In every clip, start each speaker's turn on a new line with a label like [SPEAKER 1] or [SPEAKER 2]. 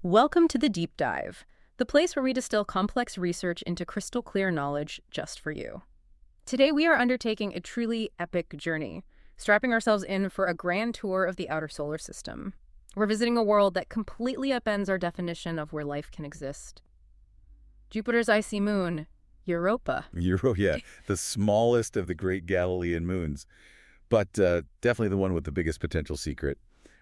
[SPEAKER 1] Welcome to the Deep Dive, the place where we distill complex research into crystal clear knowledge just for you. Today we are undertaking a truly epic journey, strapping ourselves in for a grand tour of the outer solar system. We're visiting a world that completely upends our definition of where life can exist. Jupiter's icy moon, Europa.
[SPEAKER 2] Yeah, the smallest of the great Galilean moons, but definitely the one with the biggest potential secret.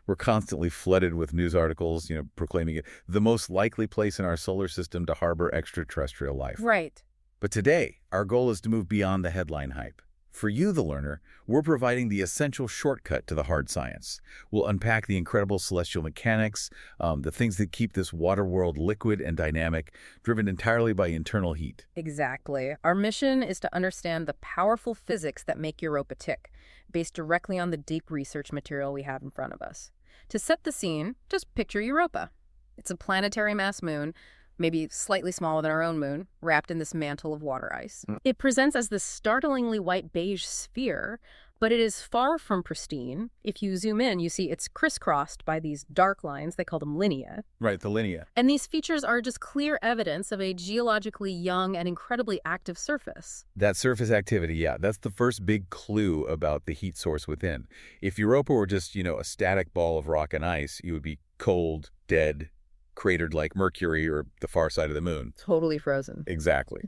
[SPEAKER 2] We're constantly flooded with news articles, proclaiming it the most likely place in our solar system to harbor extraterrestrial life.
[SPEAKER 1] Right.
[SPEAKER 2] But today, our goal is to move beyond the headline hype. For you, the learner, we're providing the essential shortcut to the hard science. We'll unpack the incredible celestial mechanics, the things that keep this water world liquid and dynamic, driven entirely by internal heat.
[SPEAKER 1] Exactly. Our mission is to understand the powerful physics that make Europa tick, based directly on the deep research material we have in front of us. To set the scene, just picture Europa. It's a planetary mass moon, maybe slightly smaller than our own moon, wrapped in this mantle of water ice. It presents as this startlingly white beige sphere, but it is far from pristine. If you zoom in, you see it's crisscrossed by these dark lines. They call them linea.
[SPEAKER 2] Right, the linea.
[SPEAKER 1] And these features are just clear evidence of a geologically young and incredibly active surface.
[SPEAKER 2] That surface activity, yeah, that's the first big clue about the heat source within. If Europa were just, a static ball of rock and ice, you would be cold, dead, cratered like Mercury or the far side of the moon.
[SPEAKER 1] Totally frozen.
[SPEAKER 2] Exactly.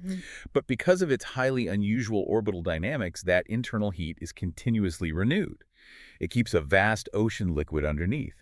[SPEAKER 2] But because of its highly unusual orbital dynamics, that internal heat is continuously renewed. It keeps a vast ocean liquid underneath.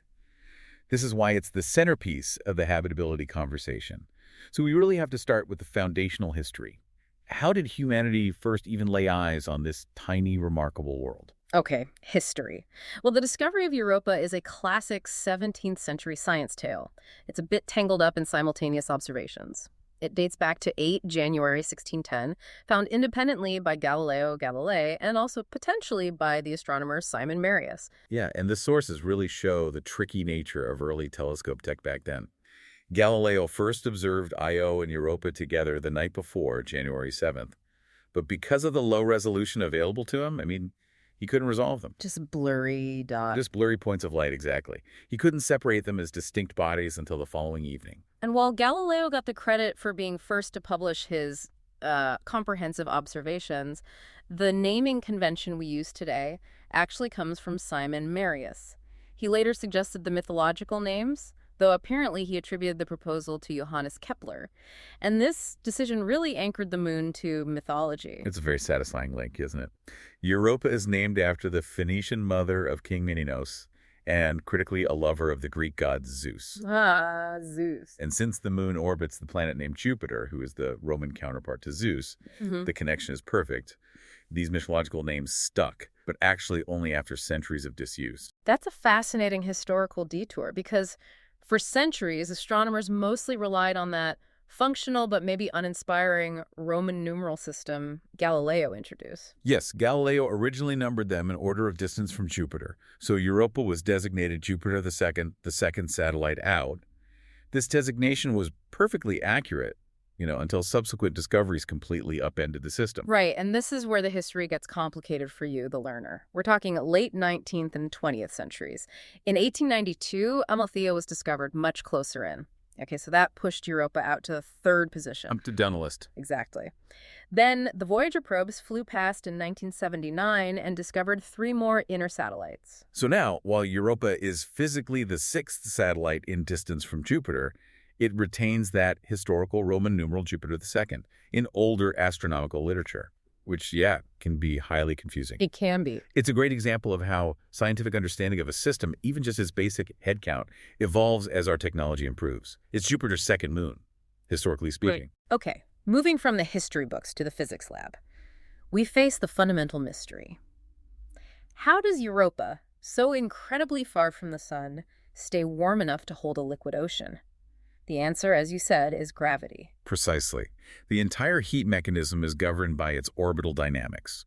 [SPEAKER 2] This is why it's the centerpiece of the habitability conversation. So we really have to start with the foundational history. How did humanity first even lay eyes on this tiny, remarkable world?
[SPEAKER 1] Okay, history. Well, the discovery of Europa is a classic 17th century science tale. It's a bit tangled up in simultaneous observations. It dates back to 8 January 1610, found independently by Galileo Galilei and also potentially by the astronomer Simon Marius.
[SPEAKER 2] Yeah, and the sources really show the tricky nature of early telescope tech back then. Galileo first observed Io and Europa together the night before, January 7th. But because of the low resolution available to him, he couldn't resolve them.
[SPEAKER 1] Just blurry dots.
[SPEAKER 2] Just blurry points of light, exactly. He couldn't separate them as distinct bodies until the following evening.
[SPEAKER 1] And while Galileo got the credit for being first to publish his comprehensive observations, the naming convention we use today actually comes from Simon Marius. He later suggested the mythological names, though apparently he attributed the proposal to Johannes Kepler. And this decision really anchored the moon to mythology.
[SPEAKER 2] It's a very satisfying link, isn't it? Europa is named after the Phoenician mother of King Minos, and critically a lover of the Greek god Zeus.
[SPEAKER 1] Ah, Zeus.
[SPEAKER 2] And since the moon orbits the planet named Jupiter, who is the Roman counterpart to Zeus, the connection is perfect. These mythological names stuck, but actually only after centuries of disuse.
[SPEAKER 1] That's a fascinating historical detour because for centuries, astronomers mostly relied on that functional but maybe uninspiring Roman numeral system Galileo introduced.
[SPEAKER 2] Yes, Galileo originally numbered them in order of distance from Jupiter, so Europa was designated Jupiter the second satellite out. This designation was perfectly accurate, until subsequent discoveries completely upended the system.
[SPEAKER 1] Right, and this is where the history gets complicated for you, the learner. We're talking late 19th and 20th centuries. In 1892, Amalthea was discovered much closer in. Okay, so that pushed Europa out to the third position.
[SPEAKER 2] Up to down the list.
[SPEAKER 1] Exactly. Then the Voyager probes flew past in 1979 and discovered 3 more inner satellites.
[SPEAKER 2] So now, while Europa is physically the 6th satellite in distance from Jupiter, it retains that historical Roman numeral Jupiter II in older astronomical literature, which, can be highly confusing.
[SPEAKER 1] It can be.
[SPEAKER 2] It's a great example of how scientific understanding of a system, even just its basic head count, evolves as our technology improves. It's Jupiter's second moon, historically speaking.
[SPEAKER 1] Right. Okay, moving from the history books to the physics lab, we face the fundamental mystery. How does Europa, so incredibly far from the sun, stay warm enough to hold a liquid ocean? The answer, as you said, is gravity.
[SPEAKER 2] Precisely. The entire heat mechanism is governed by its orbital dynamics.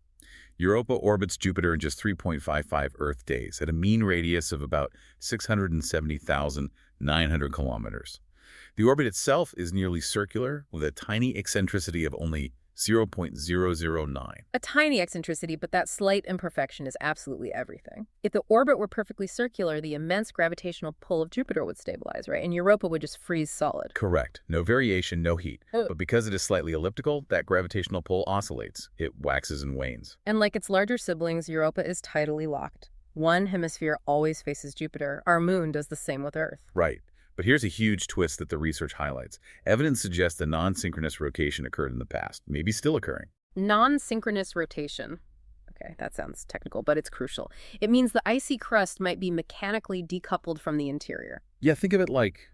[SPEAKER 2] Europa orbits Jupiter in just 3.55 Earth days at a mean radius of about 670,900 kilometers. The orbit itself is nearly circular with a tiny eccentricity of only 0.009.
[SPEAKER 1] A tiny eccentricity, but that slight imperfection is absolutely everything. If the orbit were perfectly circular, the immense gravitational pull of Jupiter would stabilize, right? And Europa would just freeze solid.
[SPEAKER 2] Correct. No variation, no heat.
[SPEAKER 1] Oh.
[SPEAKER 2] But because it is slightly elliptical, that gravitational pull oscillates. It waxes and wanes.
[SPEAKER 1] And like its larger siblings, Europa is tidally locked. One hemisphere always faces Jupiter. Our moon does the same with Earth.
[SPEAKER 2] Right. But here's a huge twist that the research highlights. Evidence suggests the non-synchronous rotation occurred in the past, maybe still occurring.
[SPEAKER 1] Non-synchronous rotation. Okay, that sounds technical, but it's crucial. It means the icy crust might be mechanically decoupled from the interior.
[SPEAKER 2] Yeah, think of it like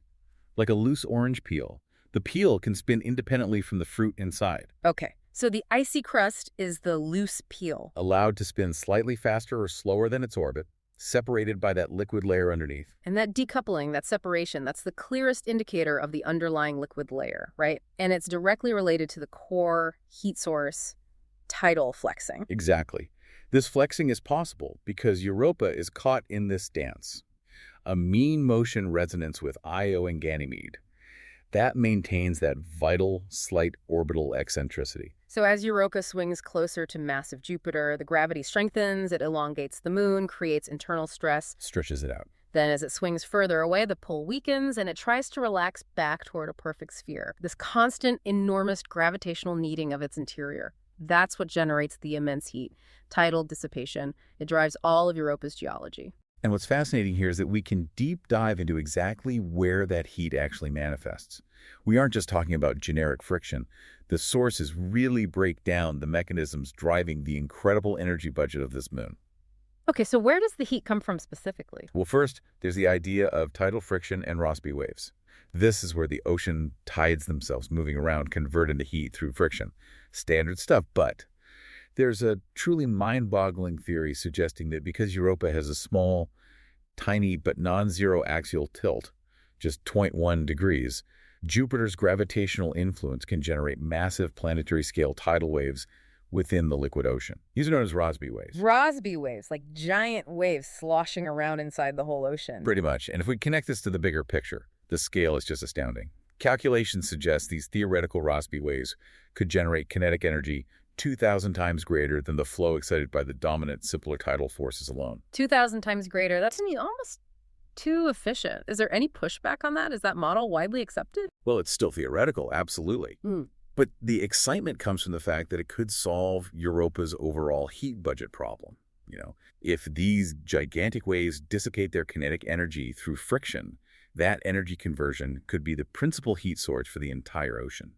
[SPEAKER 2] a loose orange peel. The peel can spin independently from the fruit inside,
[SPEAKER 1] Okay, so the icy crust is the loose peel.
[SPEAKER 2] allowed to spin slightly faster or slower than its orbit, separated by that liquid layer underneath.
[SPEAKER 1] And that decoupling, that separation, that's the clearest indicator of the underlying liquid layer, right? And it's directly related to the core heat source tidal flexing.
[SPEAKER 2] Exactly. This flexing is possible because Europa is caught in this dance, a mean motion resonance with Io and Ganymede. That maintains that vital, slight orbital eccentricity.
[SPEAKER 1] So as Europa swings closer to massive Jupiter, the gravity strengthens, it elongates the moon, creates internal stress.
[SPEAKER 2] Stretches it out.
[SPEAKER 1] Then as it swings further away, the pull weakens and it tries to relax back toward a perfect sphere. This constant, enormous gravitational kneading of its interior. That's what generates the immense heat, tidal dissipation. It drives all of Europa's geology.
[SPEAKER 2] And what's fascinating here is that we can deep dive into exactly where that heat actually manifests. We aren't just talking about generic friction. The sources really break down the mechanisms driving the incredible energy budget of this moon.
[SPEAKER 1] Okay, so where does the heat come from specifically?
[SPEAKER 2] Well, first, there's the idea of tidal friction and Rossby waves. This is where the ocean tides themselves moving around convert into heat through friction. Standard stuff, but there's a truly mind-boggling theory suggesting that because Europa has a small, tiny but non-zero axial tilt, just 0.1 degrees, Jupiter's gravitational influence can generate massive planetary-scale tidal waves within the liquid ocean. These are known as Rossby waves.
[SPEAKER 1] Rossby waves, like giant waves sloshing around inside the whole ocean.
[SPEAKER 2] Pretty much. And if we connect this to the bigger picture, the scale is just astounding. Calculations suggest these theoretical Rossby waves could generate kinetic energy 2,000 times greater than the flow excited by the dominant, simpler tidal forces alone.
[SPEAKER 1] 2,000 times greater. That's almost too efficient. Is there any pushback on that? Is that model widely accepted?
[SPEAKER 2] Well, it's still theoretical, absolutely. But the excitement comes from the fact that it could solve Europa's overall heat budget problem. If these gigantic waves dissipate their kinetic energy through friction, that energy conversion could be the principal heat source for the entire ocean,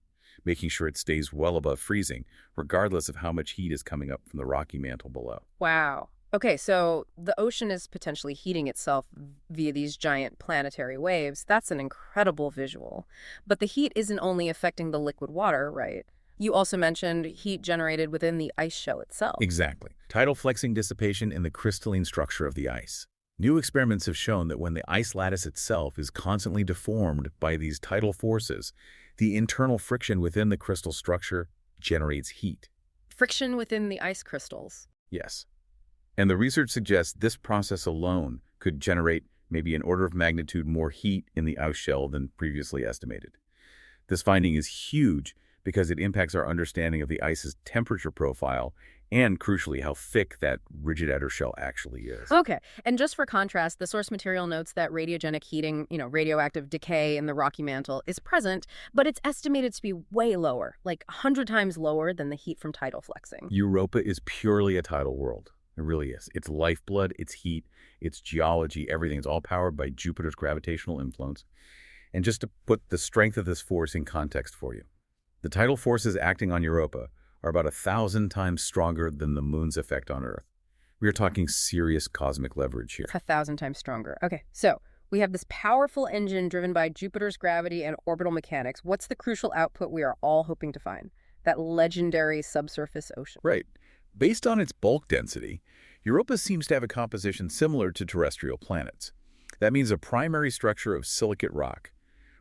[SPEAKER 2] making sure it stays well above freezing, regardless of how much heat is coming up from the rocky mantle below.
[SPEAKER 1] Wow. Okay, so the ocean is potentially heating itself via these giant planetary waves. That's an incredible visual. But the heat isn't only affecting the liquid water, right? You also mentioned heat generated within the ice shell itself.
[SPEAKER 2] Exactly. Tidal flexing dissipation in the crystalline structure of the ice. New experiments have shown that when the ice lattice itself is constantly deformed by these tidal forces, the internal friction within the crystal structure generates heat.
[SPEAKER 1] Friction within the ice crystals.
[SPEAKER 2] Yes. And the research suggests this process alone could generate maybe an order of magnitude more heat in the ice shell than previously estimated. This finding is huge because it impacts our understanding of the ice's temperature profile and, crucially, how thick that rigid outer shell actually is.
[SPEAKER 1] Okay, and just for contrast, the source material notes that radiogenic heating, radioactive decay in the rocky mantle is present, but it's estimated to be way lower, like 100 times lower than the heat from tidal flexing.
[SPEAKER 2] Europa is purely a tidal world. It really is. Its lifeblood, its heat, its geology, everything is all powered by Jupiter's gravitational influence. And just to put the strength of this force in context for you, the tidal forces acting on Europa are about 1,000 times stronger than the moon's effect on Earth. We are talking serious cosmic leverage here.
[SPEAKER 1] 1,000 times stronger. Okay, so we have this powerful engine driven by Jupiter's gravity and orbital mechanics. What's the crucial output we are all hoping to find? That legendary subsurface ocean.
[SPEAKER 2] Right. Based on its bulk density, Europa seems to have a composition similar to terrestrial planets. That means a primary structure of silicate rock,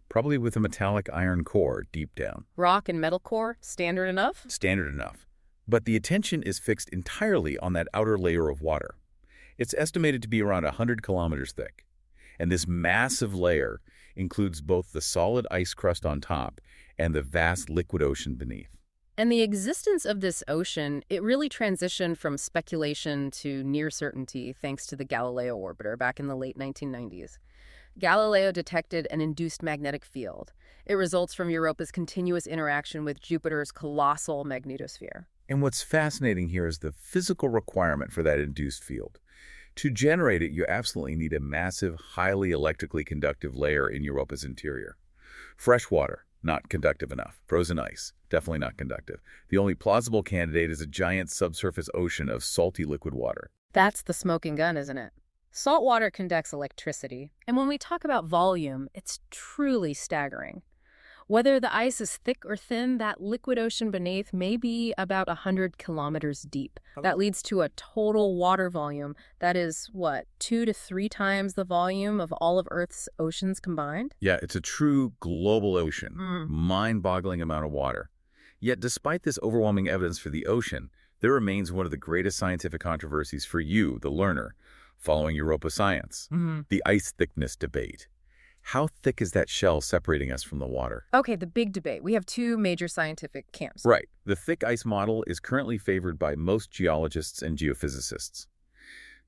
[SPEAKER 2] probably with a metallic iron core deep down.
[SPEAKER 1] Rock and metal core, standard enough?
[SPEAKER 2] Standard enough. But the attention is fixed entirely on that outer layer of water. It's estimated to be around 100 kilometers thick. And this massive layer includes both the solid ice crust on top and the vast liquid ocean beneath.
[SPEAKER 1] And the existence of this ocean, it really transitioned from speculation to near certainty thanks to the Galileo orbiter back in the late 1990s. Galileo detected an induced magnetic field. It results from Europa's continuous interaction with Jupiter's colossal magnetosphere.
[SPEAKER 2] And what's fascinating here is the physical requirement for that induced field. To generate it, you absolutely need a massive, highly electrically conductive layer in Europa's interior. Fresh water, not conductive enough. Frozen ice, definitely not conductive. The only plausible candidate is a giant subsurface ocean of salty liquid water.
[SPEAKER 1] That's the smoking gun, isn't it? Salt water conducts electricity, and when we talk about volume, it's truly staggering. Whether the ice is thick or thin, that liquid ocean beneath may be about 100 kilometers deep. That leads to a total water volume that is, what, 2 to 3 times the volume of all of Earth's oceans combined?
[SPEAKER 2] Yeah, it's a true global ocean,
[SPEAKER 1] Mm.
[SPEAKER 2] mind-boggling amount of water. Yet despite this overwhelming evidence for the ocean, there remains one of the greatest scientific controversies for you, the learner, following Europa science, the ice thickness debate. How thick is that shell separating us from the water?
[SPEAKER 1] Okay, the big debate. We have two major scientific camps.
[SPEAKER 2] Right. The thick ice model is currently favored by most geologists and geophysicists.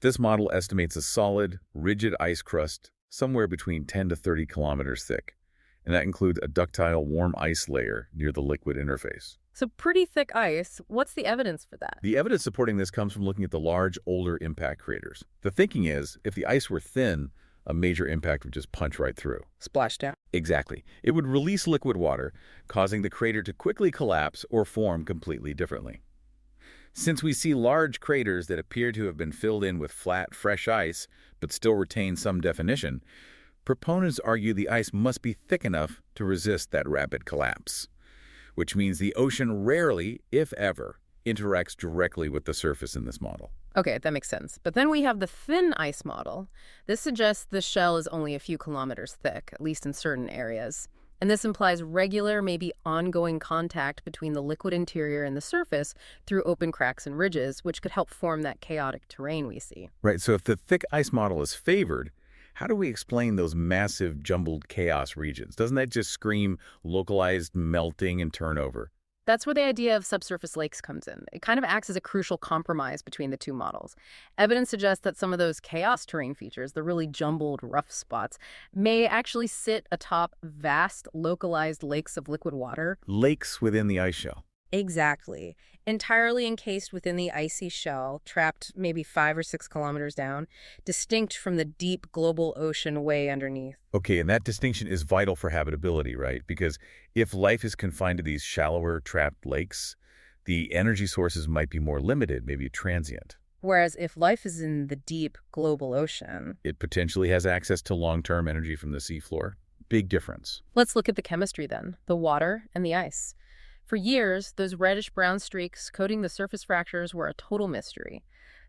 [SPEAKER 2] This model estimates a solid, rigid ice crust somewhere between 10 to 30 kilometers thick, and that includes a ductile warm ice layer near the liquid interface.
[SPEAKER 1] So pretty thick ice. What's the evidence for that?
[SPEAKER 2] The evidence supporting this comes from looking at the large, older impact craters. The thinking is, if the ice were thin, a major impact would just punch right through.
[SPEAKER 1] Splashdown.
[SPEAKER 2] Exactly. It would release liquid water, causing the crater to quickly collapse or form completely differently. Since we see large craters that appear to have been filled in with flat, fresh ice, but still retain some definition, proponents argue the ice must be thick enough to resist that rapid collapse, which means the ocean rarely, if ever, interacts directly with the surface in this model.
[SPEAKER 1] Okay, that makes sense. But then we have the thin ice model. This suggests the shell is only a few kilometers thick, at least in certain areas. And this implies regular, maybe ongoing contact between the liquid interior and the surface through open cracks and ridges, which could help form that chaotic terrain we see.
[SPEAKER 2] Right, so if the thick ice model is favored, how do we explain those massive jumbled chaos regions? Doesn't that just scream localized melting and turnover?
[SPEAKER 1] That's where the idea of subsurface lakes comes in. It kind of acts as a crucial compromise between the two models. Evidence suggests that some of those chaos terrain features, the really jumbled, rough spots, may actually sit atop vast, localized lakes of liquid water.
[SPEAKER 2] Lakes within the ice shell.
[SPEAKER 1] Exactly. Entirely encased within the icy shell, trapped maybe 5 or 6 kilometers down, distinct from the deep global ocean way underneath.
[SPEAKER 2] Okay, and that distinction is vital for habitability, right? Because if life is confined to these shallower, trapped lakes, the energy sources might be more limited, maybe transient.
[SPEAKER 1] Whereas if life is in the deep global ocean,
[SPEAKER 2] It potentially has access to long-term energy from the seafloor. Big difference.
[SPEAKER 1] let's look at the chemistry then, the water and the ice. For years, those reddish-brown streaks coating the surface fractures were a total mystery.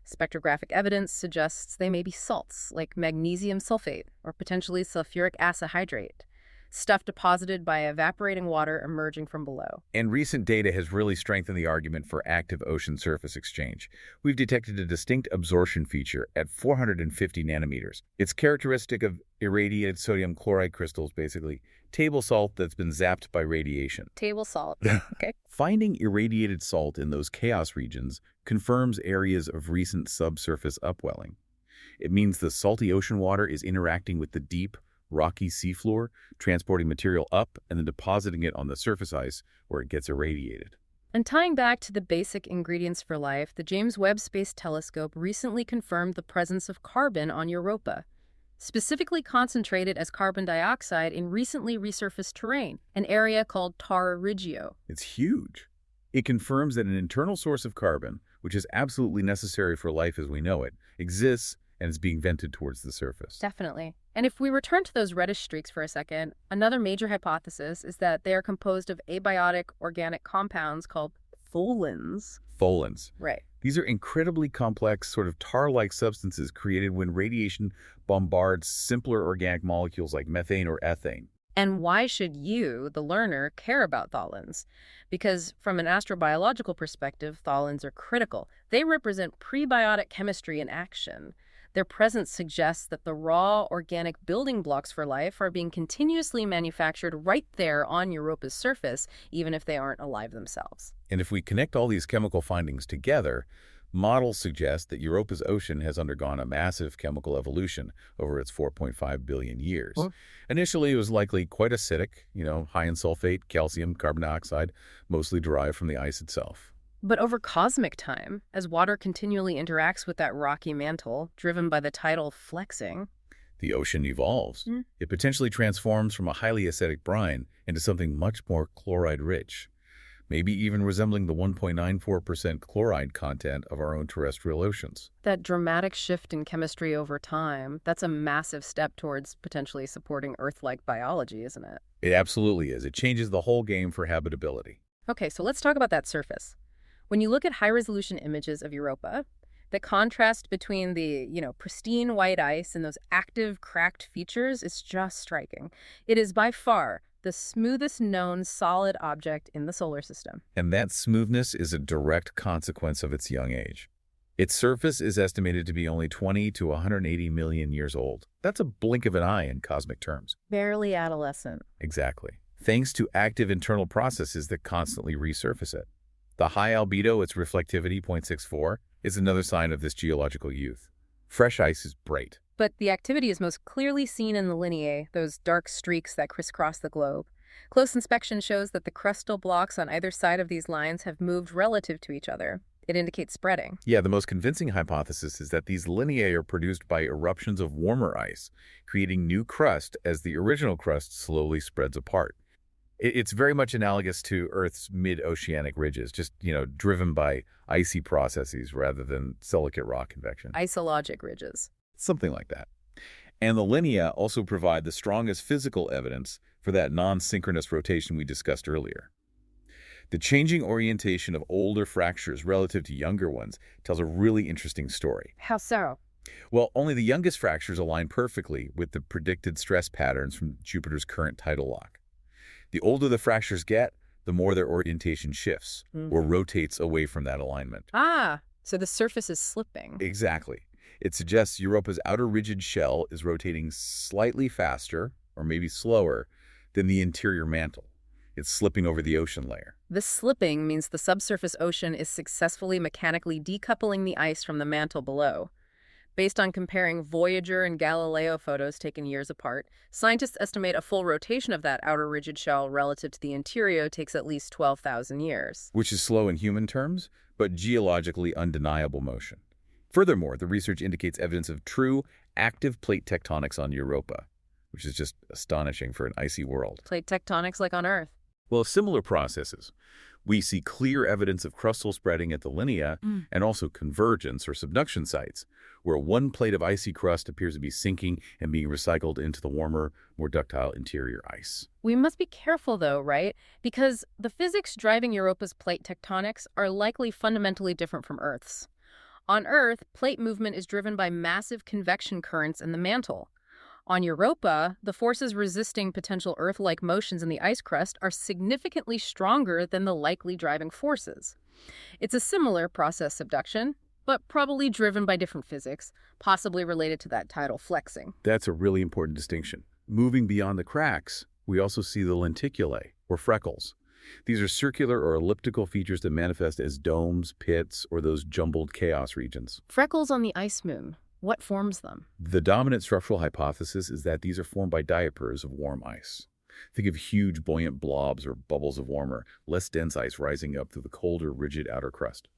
[SPEAKER 1] Spectrographic evidence suggests they may be salts, like magnesium sulfate or potentially sulfuric acid hydrate, stuff deposited by evaporating water emerging from below.
[SPEAKER 2] And recent data has really strengthened the argument for active ocean surface exchange. We've detected a distinct absorption feature at 450 nanometers. It's characteristic of irradiated sodium chloride crystals, basically, table salt that's been zapped by radiation.
[SPEAKER 1] Table salt. Okay.
[SPEAKER 2] Finding irradiated salt in those chaos regions confirms areas of recent subsurface upwelling. It means the salty ocean water is interacting with the deep, rocky seafloor, transporting material up and then depositing it on the surface ice where it gets irradiated.
[SPEAKER 1] And tying back to the basic ingredients for life, the James Webb Space Telescope recently confirmed the presence of carbon on Europa, specifically concentrated as carbon dioxide in recently resurfaced terrain, an area called Terra Regio.
[SPEAKER 2] It's huge. It confirms that an internal source of carbon, which is absolutely necessary for life as we know it, exists and is being vented towards the surface.
[SPEAKER 1] Definitely. And if we return to those reddish streaks for a second, another major hypothesis is that they are composed of abiotic organic compounds called tholins.
[SPEAKER 2] Tholins.
[SPEAKER 1] Right.
[SPEAKER 2] These are incredibly complex, sort of tar-like substances created when radiation bombards simpler organic molecules like methane or ethane.
[SPEAKER 1] And why should you, the learner, care about tholins? Because from an astrobiological perspective, tholins are critical. They represent prebiotic chemistry in action. Their presence suggests that the raw, organic building blocks for life are being continuously manufactured right there on Europa's surface, even if they aren't alive themselves.
[SPEAKER 2] And if we connect all these chemical findings together, models suggest that Europa's ocean has undergone a massive chemical evolution over its 4.5 billion years.
[SPEAKER 1] Well,
[SPEAKER 2] Initially, it was likely quite acidic, high in sulfate, calcium, carbon dioxide, mostly derived from the ice itself.
[SPEAKER 1] But over cosmic time, as water continually interacts with that rocky mantle, driven by the tidal flexing,
[SPEAKER 2] The ocean evolves.
[SPEAKER 1] Hmm.
[SPEAKER 2] It potentially transforms from a highly acidic brine into something much more chloride-rich, maybe even resembling the 1.94% chloride content of our own terrestrial oceans.
[SPEAKER 1] that dramatic shift in chemistry over time, that's a massive step towards potentially supporting Earth-like biology, isn't it?
[SPEAKER 2] It absolutely is. It changes the whole game for habitability.
[SPEAKER 1] Okay, so let's talk about that surface. When you look at high-resolution images of Europa, the contrast between the, pristine white ice and those active, cracked features is just striking. It is by far the smoothest known solid object in the solar system.
[SPEAKER 2] And that smoothness is a direct consequence of its young age. Its surface is estimated to be only 20 to 180 million years old. That's a blink of an eye in cosmic terms.
[SPEAKER 1] Barely adolescent.
[SPEAKER 2] Exactly. Thanks to active internal processes that constantly resurface it. The high albedo, its reflectivity, 0.64, is another sign of this geological youth. Fresh ice is bright.
[SPEAKER 1] But the activity is most clearly seen in the lineae, those dark streaks that crisscross the globe. Close inspection shows that the crustal blocks on either side of these lines have moved relative to each other. It indicates spreading.
[SPEAKER 2] Yeah, the most convincing hypothesis is that these lineae are produced by eruptions of warmer ice, creating new crust as the original crust slowly spreads apart. It's very much analogous to Earth's mid-oceanic ridges, just, driven by icy processes rather than silicate rock convection.
[SPEAKER 1] Isologic ridges.
[SPEAKER 2] Something like that. And the linea also provide the strongest physical evidence for that non-synchronous rotation we discussed earlier. The changing orientation of older fractures relative to younger ones tells a really interesting story.
[SPEAKER 1] How so?
[SPEAKER 2] Well, only the youngest fractures align perfectly with the predicted stress patterns from Jupiter's current tidal lock. The older the fractures get, the more their orientation shifts or rotates away from that alignment.
[SPEAKER 1] Ah, so the surface is slipping.
[SPEAKER 2] Exactly. It suggests Europa's outer rigid shell is rotating slightly faster, or maybe slower, than the interior mantle. It's slipping over the ocean layer.
[SPEAKER 1] This slipping means the subsurface ocean is successfully mechanically decoupling the ice from the mantle below. Based on comparing Voyager and Galileo photos taken years apart, scientists estimate a full rotation of that outer rigid shell relative to the interior takes at least 12,000 years.
[SPEAKER 2] Which is slow in human terms, but geologically undeniable motion. Furthermore, the research indicates evidence of true, active plate tectonics on Europa, which is just astonishing for an icy world.
[SPEAKER 1] Plate tectonics like on Earth.
[SPEAKER 2] Well, similar processes. We see clear evidence of crustal spreading at the linea and also convergence or subduction sites, where one plate of icy crust appears to be sinking and being recycled into the warmer, more ductile interior ice.
[SPEAKER 1] We must be careful, though, right? Because the physics driving Europa's plate tectonics are likely fundamentally different from Earth's. On Earth, plate movement is driven by massive convection currents in the mantle. On Europa, the forces resisting potential Earth-like motions in the ice crust are significantly stronger than the likely driving forces. It's a similar process subduction, but probably driven by different physics, possibly related to that tidal flexing.
[SPEAKER 2] That's a really important distinction. Moving beyond the cracks, we also see the lenticulae, or freckles. These are circular or elliptical features that manifest as domes, pits, or those jumbled chaos regions.
[SPEAKER 1] Freckles on the ice moon. What forms them?
[SPEAKER 2] The dominant structural hypothesis is that these are formed by diapers of warm ice. Think of huge buoyant blobs or bubbles of warmer, less dense ice rising up through the colder, rigid outer crust,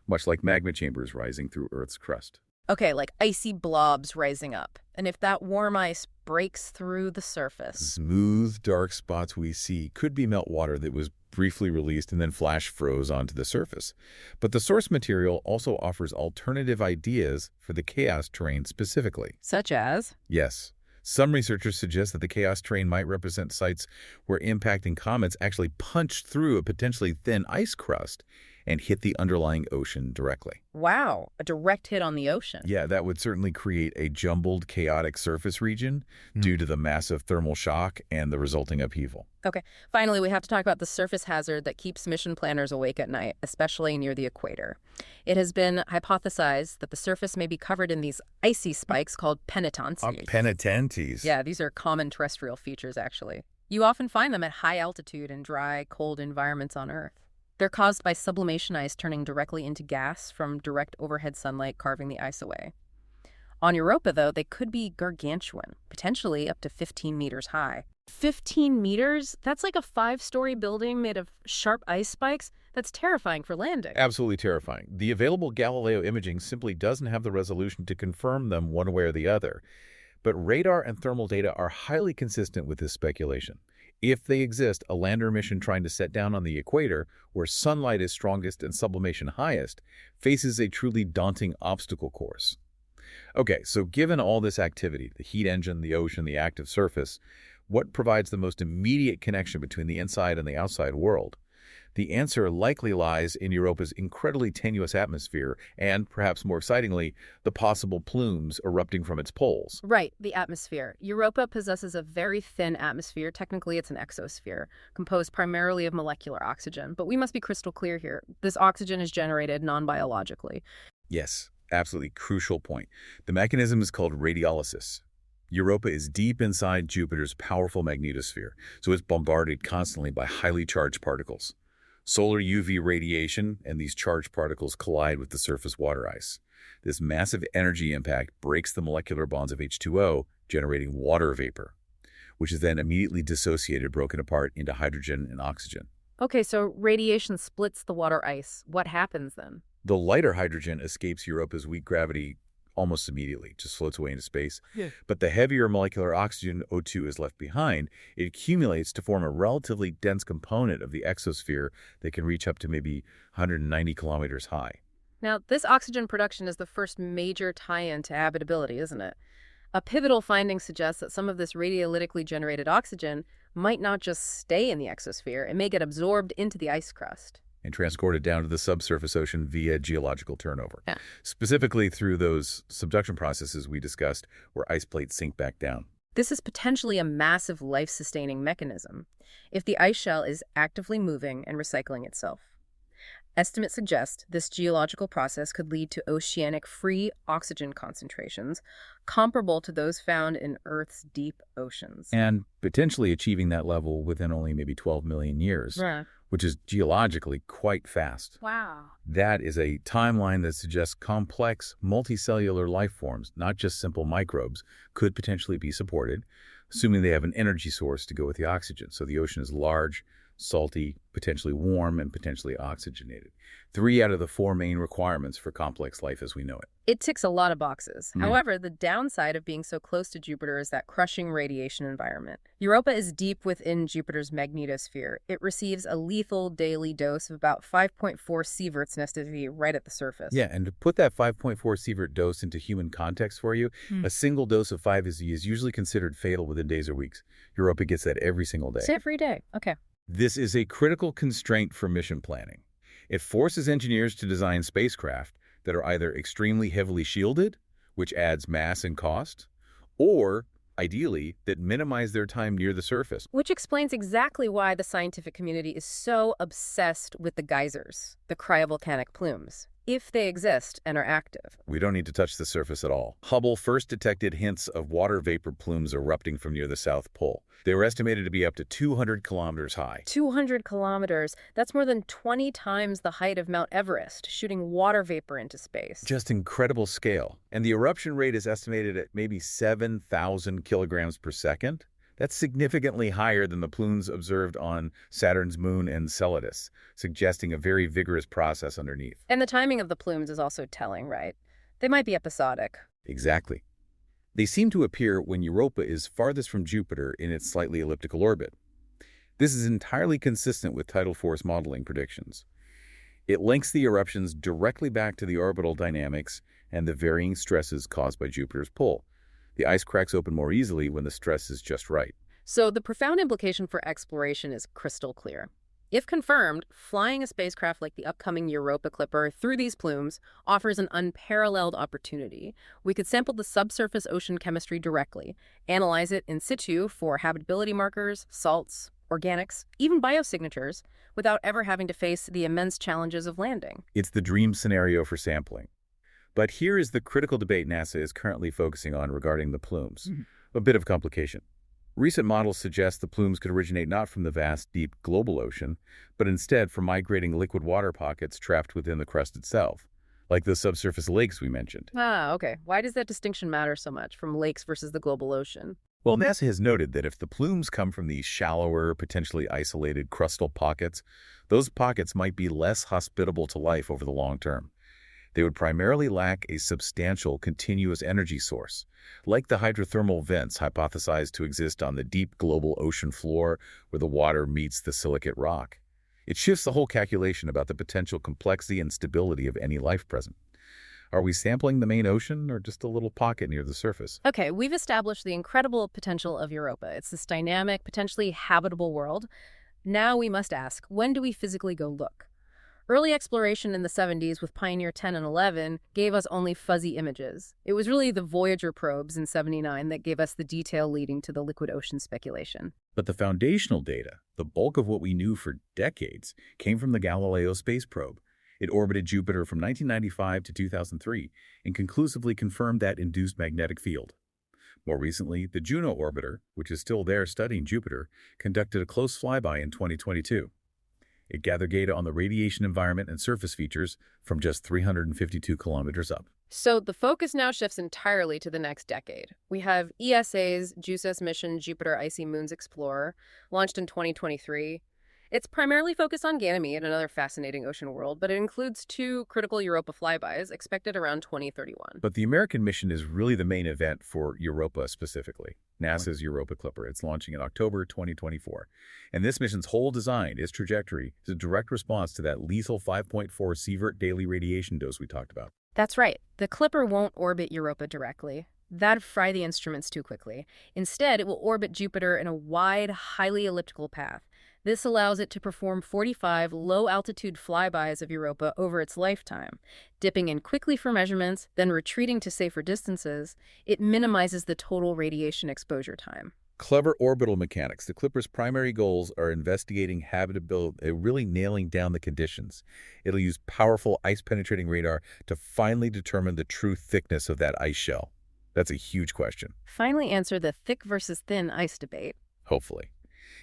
[SPEAKER 2] much like magma chambers rising through Earth's crust.
[SPEAKER 1] Okay, like icy blobs rising up. And if that warm ice breaks through the surface.
[SPEAKER 2] Smooth, dark spots we see could be meltwater that was briefly released and then flash froze onto the surface. But the source material also offers alternative ideas for the chaos terrain specifically.
[SPEAKER 1] Such as?
[SPEAKER 2] Yes. Some researchers suggest that the chaos terrain might represent sites where impacting comets actually punched through a potentially thin ice crust and hit the underlying ocean directly.
[SPEAKER 1] Wow, a direct hit on the ocean.
[SPEAKER 2] Yeah, that would certainly create a jumbled, chaotic surface region due to the massive thermal shock and the resulting upheaval.
[SPEAKER 1] Okay, finally, we have to talk about the surface hazard that keeps mission planners awake at night, especially near the equator. It has been hypothesized that the surface may be covered in these icy spikes called penitentiae.
[SPEAKER 2] Penitentes.
[SPEAKER 1] Yeah, these are common terrestrial features, actually. You often find them at high altitude in dry, cold environments on Earth. They're caused by sublimation ice turning directly into gas from direct overhead sunlight carving the ice away. On Europa, though, they could be gargantuan, potentially up to 15 meters high. 15 meters? That's like a 5-story building made of sharp ice spikes. That's terrifying for landing.
[SPEAKER 2] Absolutely terrifying. The available Galileo imaging simply doesn't have the resolution to confirm them one way or the other. But radar and thermal data are highly consistent with this speculation. If they exist, a lander mission trying to set down on the equator, where sunlight is strongest and sublimation highest, faces a truly daunting obstacle course. Okay, so given all this activity, the heat engine, the ocean, the active surface, what provides the most immediate connection between the inside and the outside world? The answer likely lies in Europa's incredibly tenuous atmosphere and, perhaps more excitingly, the possible plumes erupting from its poles.
[SPEAKER 1] Right, the atmosphere. Europa possesses a very thin atmosphere. Technically, it's an exosphere, composed primarily of molecular oxygen. But we must be crystal clear here. This oxygen is generated non-biologically.
[SPEAKER 2] Yes, absolutely crucial point. The mechanism is called radiolysis. Europa is deep inside Jupiter's powerful magnetosphere, so it's bombarded constantly by highly charged particles. Solar UV radiation and these charged particles collide with the surface water ice. This massive energy impact breaks the molecular bonds of H2O, generating water vapor, which is then immediately dissociated, broken apart into hydrogen and oxygen.
[SPEAKER 1] Okay, so radiation splits the water ice. What happens then?
[SPEAKER 2] The lighter hydrogen escapes Europa's weak gravity almost immediately, just floats away into space.
[SPEAKER 1] Yeah.
[SPEAKER 2] But the heavier molecular oxygen, O2, is left behind. It accumulates to form a relatively dense component of the exosphere that can reach up to maybe 190 kilometers high.
[SPEAKER 1] Now, this oxygen production is the first major tie-in to habitability, isn't it? A pivotal finding suggests that some of this radiolytically generated oxygen might not just stay in the exosphere, it may get absorbed into the ice crust
[SPEAKER 2] And transported down to the subsurface ocean via geological turnover.
[SPEAKER 1] Yeah.
[SPEAKER 2] Specifically through those subduction processes we discussed where ice plates sink back down.
[SPEAKER 1] This is potentially a massive life-sustaining mechanism if the ice shell is actively moving and recycling itself. Estimates suggest this geological process could lead to oceanic free oxygen concentrations comparable to those found in Earth's deep oceans.
[SPEAKER 2] And potentially achieving that level within only maybe 12 million years,
[SPEAKER 1] Right.
[SPEAKER 2] which is geologically quite fast.
[SPEAKER 1] Wow.
[SPEAKER 2] That is a timeline that suggests complex, multicellular life forms, not just simple microbes, could potentially be supported, assuming they have an energy source to go with the oxygen. So the ocean is large, salty, potentially warm, and potentially oxygenated. 3 out of the 4 main requirements for complex life as we know it.
[SPEAKER 1] It ticks a lot of boxes.
[SPEAKER 2] Mm.
[SPEAKER 1] However, the downside of being so close to Jupiter is that crushing radiation environment. Europa is deep within Jupiter's magnetosphere. It receives a lethal daily dose of about 5.4 sieverts an SDV right at the surface.
[SPEAKER 2] Yeah, and to put that 5.4 sievert dose into human context for you, a single dose of 5 is usually considered fatal within days or weeks. Europa gets that every single day.
[SPEAKER 1] It's every day. Okay.
[SPEAKER 2] This is a critical constraint for mission planning. It forces engineers to design spacecraft that are either extremely heavily shielded, which adds mass and cost, or, ideally, that minimize their time near the surface.
[SPEAKER 1] Which explains exactly why the scientific community is so obsessed with the geysers, the cryovolcanic plumes, if they exist and are active.
[SPEAKER 2] We don't need to touch the surface at all. Hubble first detected hints of water vapor plumes erupting from near the South Pole. They were estimated to be up to 200 kilometers high.
[SPEAKER 1] 200 kilometers. That's more than 20 times the height of Mount Everest, shooting water vapor into space.
[SPEAKER 2] Just incredible scale. And the eruption rate is estimated at maybe 7,000 kilograms per second. That's significantly higher than the plumes observed on Saturn's moon Enceladus, suggesting a very vigorous process underneath.
[SPEAKER 1] And the timing of the plumes is also telling, right? They might be episodic.
[SPEAKER 2] Exactly. They seem to appear when Europa is farthest from Jupiter in its slightly elliptical orbit. This is entirely consistent with tidal force modeling predictions. It links the eruptions directly back to the orbital dynamics and the varying stresses caused by Jupiter's pull. The ice cracks open more easily when the stress is just right.
[SPEAKER 1] So the profound implication for exploration is crystal clear. If confirmed, flying a spacecraft like the upcoming Europa Clipper through these plumes offers an unparalleled opportunity. We could sample the subsurface ocean chemistry directly, analyze it in situ for habitability markers, salts, organics, even biosignatures, without ever having to face the immense challenges of landing.
[SPEAKER 2] It's the dream scenario for sampling. But here is the critical debate NASA is currently focusing on regarding the plumes. A bit of complication. Recent models suggest the plumes could originate not from the vast, deep global ocean, but instead from migrating liquid water pockets trapped within the crust itself, like the subsurface lakes we mentioned.
[SPEAKER 1] Ah, okay. Why does that distinction matter so much from lakes versus the global ocean?
[SPEAKER 2] Well, NASA has noted that if the plumes come from these shallower, potentially isolated crustal pockets, those pockets might be less hospitable to life over the long term. They would primarily lack a substantial continuous energy source, like the hydrothermal vents hypothesized to exist on the deep global ocean floor where the water meets the silicate rock. It shifts the whole calculation about the potential complexity and stability of any life present. Are we sampling the main ocean or just a little pocket near the surface?
[SPEAKER 1] Okay, we've established the incredible potential of Europa. It's this dynamic, potentially habitable world. Now we must ask, when do we physically go look? Early exploration in the 70s with Pioneer 10 and 11 gave us only fuzzy images. It was really the Voyager probes in 79 that gave us the detail leading to the liquid ocean speculation.
[SPEAKER 2] But the foundational data, the bulk of what we knew for decades, came from the Galileo space probe. It orbited Jupiter from 1995 to 2003 and conclusively confirmed that induced magnetic field. More recently, the Juno orbiter, which is still there studying Jupiter, conducted a close flyby in 2022. It gathered data on the radiation environment and surface features from just 352 kilometers up.
[SPEAKER 1] So the focus now shifts entirely to the next decade. We have ESA's JUICE mission Jupiter Icy Moons Explorer, launched in 2023. It's primarily focused on GandM, another fascinating ocean world, but it includes two critical Europa flybys expected around 2031.
[SPEAKER 2] But the American mission is really the main event for Europa specifically, NASA's Europa Clipper. It's launching in October 2024. And this mission's whole design, its trajectory, is a direct response to that lethal 5.4 sievert daily radiation dose we talked about.
[SPEAKER 1] That's right. The Clipper won't orbit Europa directly. That'd fry the instruments too quickly. Instead, it will orbit Jupiter in a wide, highly elliptical path. This allows it to perform 45 low-altitude flybys of Europa over its lifetime. Dipping in quickly for measurements, then retreating to safer distances, it minimizes the total radiation exposure time.
[SPEAKER 2] Clever orbital mechanics. The Clipper's primary goals are investigating habitability, really nailing down the conditions. It'll use powerful ice-penetrating radar to finally determine the true thickness of that ice shell. That's a huge question.
[SPEAKER 1] Finally answer the thick versus thin ice debate.
[SPEAKER 2] Hopefully.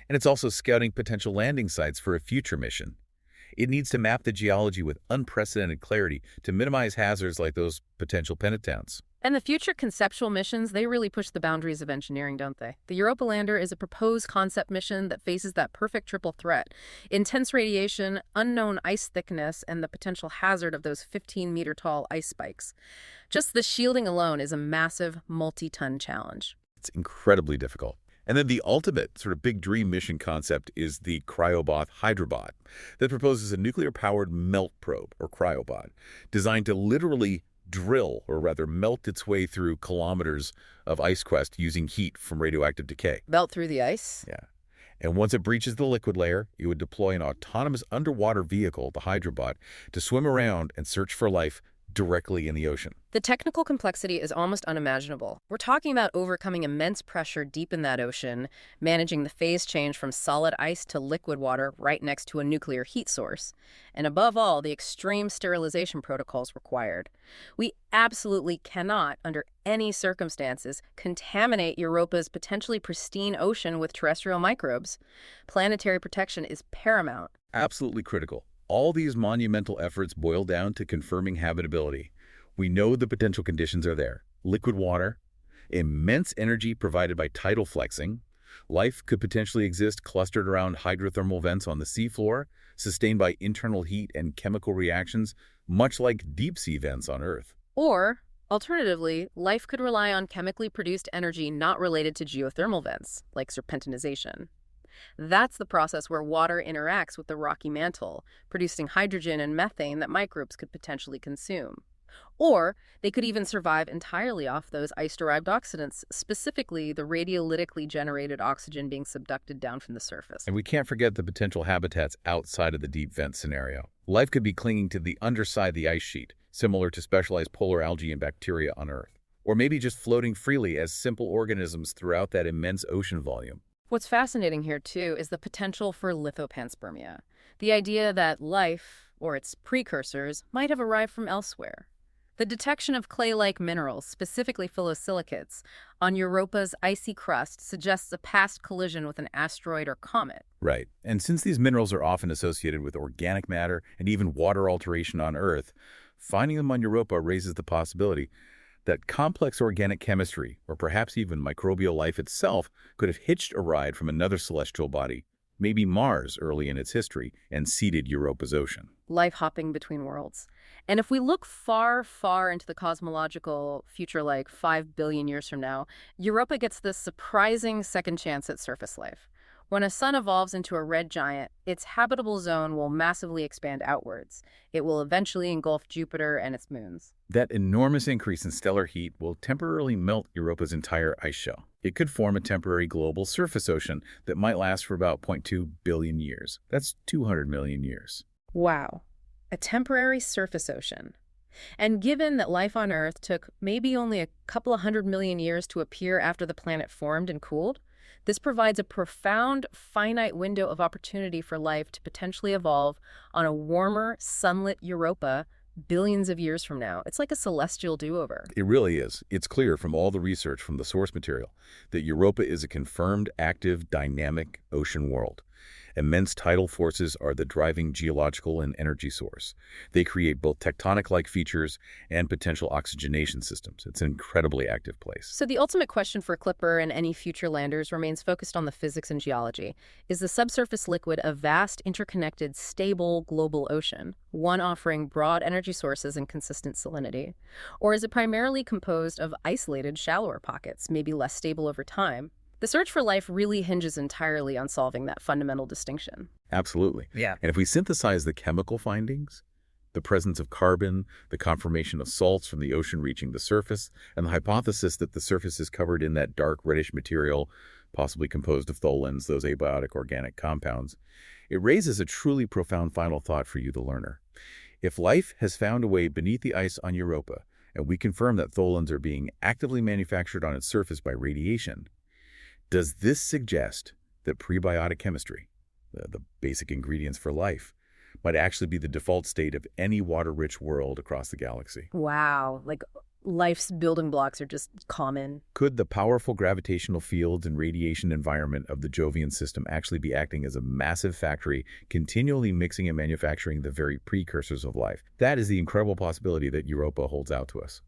[SPEAKER 2] And it's also scouting potential landing sites for a future mission. It needs to map the geology with unprecedented clarity to minimize hazards like those potential pentatowns.
[SPEAKER 1] And the future conceptual missions, they really push the boundaries of engineering, don't they? The Europa Lander is a proposed concept mission that faces that perfect triple threat: intense radiation, unknown ice thickness, and the potential hazard of those 15-meter-tall ice spikes. Just the shielding alone is a massive, multi-ton challenge.
[SPEAKER 2] It's incredibly difficult. And then the ultimate sort of big dream mission concept is the Cryobot Hydrobot that proposes a nuclear-powered melt probe, or cryobot, designed to literally drill, or rather melt its way through kilometers of ice crust using heat from radioactive decay.
[SPEAKER 1] Melt through the ice?
[SPEAKER 2] Yeah. And once it breaches the liquid layer, it would deploy an autonomous underwater vehicle, the Hydrobot, to swim around and search for life directly in the ocean.
[SPEAKER 1] The technical complexity is almost unimaginable. We're talking about overcoming immense pressure deep in that ocean, managing the phase change from solid ice to liquid water right next to a nuclear heat source, and above all, the extreme sterilization protocols required. We absolutely cannot, under any circumstances, contaminate Europa's potentially pristine ocean with terrestrial microbes. Planetary protection is paramount.
[SPEAKER 2] Absolutely critical. All these monumental efforts boil down to confirming habitability. We know the potential conditions are there. Liquid water, immense energy provided by tidal flexing. Life could potentially exist clustered around hydrothermal vents on the seafloor, sustained by internal heat and chemical reactions, much like deep-sea vents on Earth.
[SPEAKER 1] Or, alternatively, life could rely on chemically produced energy not related to geothermal vents, like serpentinization. That's the process where water interacts with the rocky mantle, producing hydrogen and methane that microbes could potentially consume. Or they could even survive entirely off those ice-derived oxidants, specifically the radiolytically generated oxygen being subducted down from the surface.
[SPEAKER 2] And we can't forget the potential habitats outside of the deep vent scenario. Life could be clinging to the underside of the ice sheet, similar to specialized polar algae and bacteria on Earth. Or maybe just floating freely as simple organisms throughout that immense ocean volume.
[SPEAKER 1] What's fascinating here, too, is the potential for lithopanspermia. The idea that life, or its precursors, might have arrived from elsewhere. The detection of clay-like minerals, specifically phyllosilicates, on Europa's icy crust suggests a past collision with an asteroid or comet.
[SPEAKER 2] Right. And since these minerals are often associated with organic matter and even water alteration on Earth, finding them on Europa raises the possibility that complex organic chemistry, or perhaps even microbial life itself, could have hitched a ride from another celestial body, maybe Mars early in its history, and seeded Europa's ocean.
[SPEAKER 1] Life hopping between worlds. And if we look far, far into the cosmological future, like 5 billion years from now, Europa gets this surprising second chance at surface life. When a sun evolves into a red giant, its habitable zone will massively expand outwards. It will eventually engulf Jupiter and its moons.
[SPEAKER 2] That enormous increase in stellar heat will temporarily melt Europa's entire ice shell. It could form a temporary global surface ocean that might last for about 0.2 billion years. That's 200 million years.
[SPEAKER 1] Wow, a temporary surface ocean. And given that life on Earth took maybe only a couple of 100 million years to appear after the planet formed and cooled, this provides a profound, finite window of opportunity for life to potentially evolve on a warmer, sunlit Europa billions of years from now. It's like a celestial do-over.
[SPEAKER 2] It really is. It's clear from all the research from the source material that Europa is a confirmed, active, dynamic ocean world. Immense tidal forces are the driving geological and energy source. They create both tectonic-like features and potential oxygenation systems. It's an incredibly active place.
[SPEAKER 1] So the ultimate question for Clipper and any future landers remains focused on the physics and geology. Is the subsurface liquid a vast, interconnected, stable global ocean, one offering broad energy sources and consistent salinity? Or is it primarily composed of isolated, shallower pockets, maybe less stable over time? The search for life really hinges entirely on solving that fundamental distinction.
[SPEAKER 2] Absolutely.
[SPEAKER 1] Yeah.
[SPEAKER 2] And if we synthesize the chemical findings, the presence of carbon, the conformation of salts from the ocean reaching the surface, and the hypothesis that the surface is covered in that dark reddish material, possibly composed of tholins, those abiotic organic compounds, it raises a truly profound final thought for you, the learner. If life has found a way beneath the ice on Europa, and we confirm that tholins are being actively manufactured on its surface by radiation, does this suggest that prebiotic chemistry, the basic ingredients for life, might actually be the default state of any water-rich world across the galaxy?
[SPEAKER 1] Wow, like life's building blocks are just common.
[SPEAKER 2] Could the powerful gravitational fields and radiation environment of the Jovian system actually be acting as a massive factory, continually mixing and manufacturing the very precursors of life? That is the incredible possibility that Europa holds out to us.